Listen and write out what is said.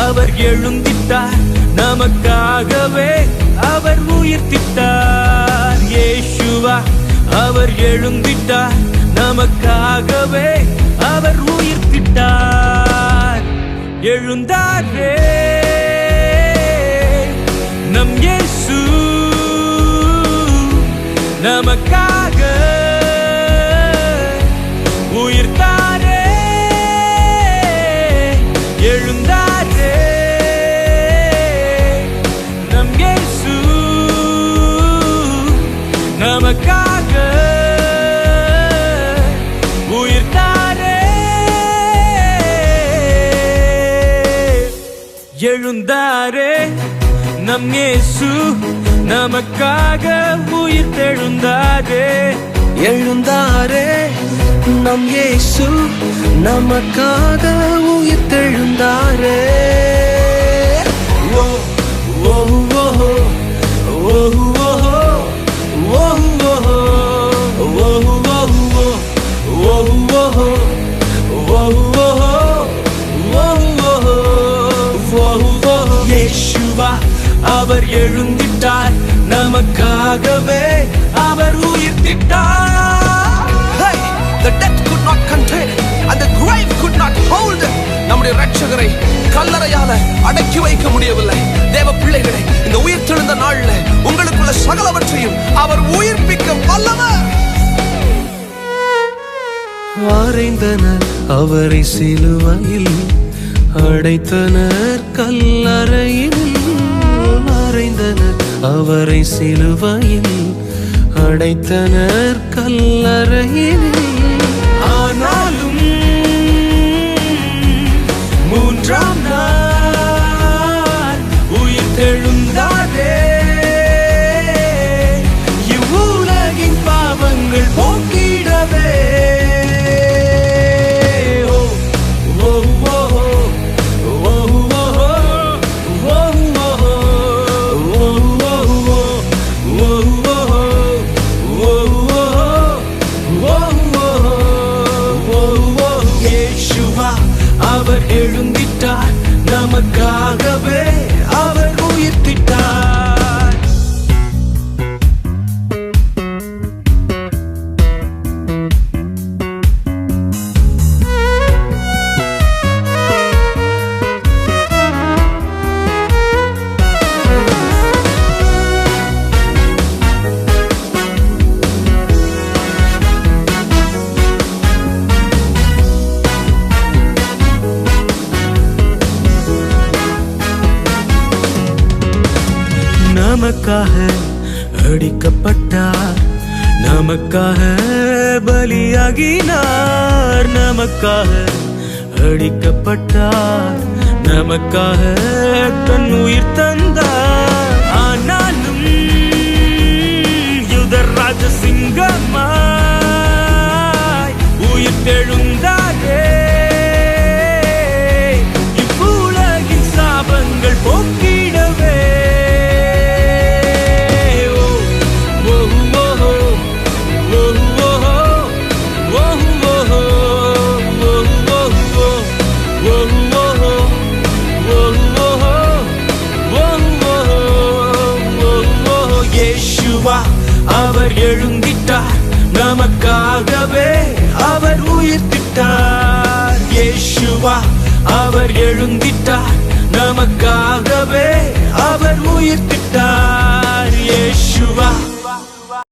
அவர் எழுந்திட்டார், நமக்காகவே அவர் உயிர்த்திட்டார். இயேசுவா அவர் எழுந்திட்டார், நமக்காகவே அவர் உயிர்த்திட்டார். எழுந்தாரே நம் இயேசு, நமக்காக உயிர்த்தாரே. எழுந்தாரே நம் இயேசு, நமக்காக உயிர்த்தாரே. எழுந்தாரே நம் இயேசு, நமக்காக உயிர்த்தெழுந்தாரே. எழுந்தாரே நம் இயேசு, நமக்காக உயிர்த்தெழுந்தாரே. ஓ ஓ ஓ ஓ இயேசுவா அவர் எழுந்திட்டார், நமக்காகவே அவர் உயிர்த்திட்டார். Hey, the death could not contain it and the grave could not hold it. நம்முடைய இரட்சகரை கல்லறையால அடக்கி வைக்க முடியவில்லை. தேவ பிள்ளைகளே, இந்த உயிர்த்தெழுந்த நாள்ல உங்களுக்குள்ள சகலவற்றையும் அவர் உயிர்ப்பிக்க வல்லவர். அறைந்தனர் அவரை சிலுவையில், அடைத்தனர் கல்லறையில். அறைந்தனர் அவரை சிலுவையில், அடைத்தனர் கல்லறையில். ஆனாலும் மூன்றாம் நாள் உயிர்த்தெழுந்தாரே. இவ்வுலகின் பாவங்கள் போக்கிடவே. அவர் எழுந்திட்டார், நமக்காகவே அவர் உயிர்த்திட்டார். நமக்காக அடிக்கப்பட்டார், நமக்காக பலியாகினார். நமக்காக அடிக்கப்பட்டார், நமக்காக தன் உயிர் தந்தார். ஆனாலும் யுதராஜ சிங்கமாய் உயிர்த்தெழுந்தாரே. இவ்வுலகின் சாபங்கள் போக்கிடவே. அவர் எழுந்திட்டார், நமக்காகவே அவர் உயிர்த்திட்டார். இயேசுவா அவர் எழுந்திட்டார்,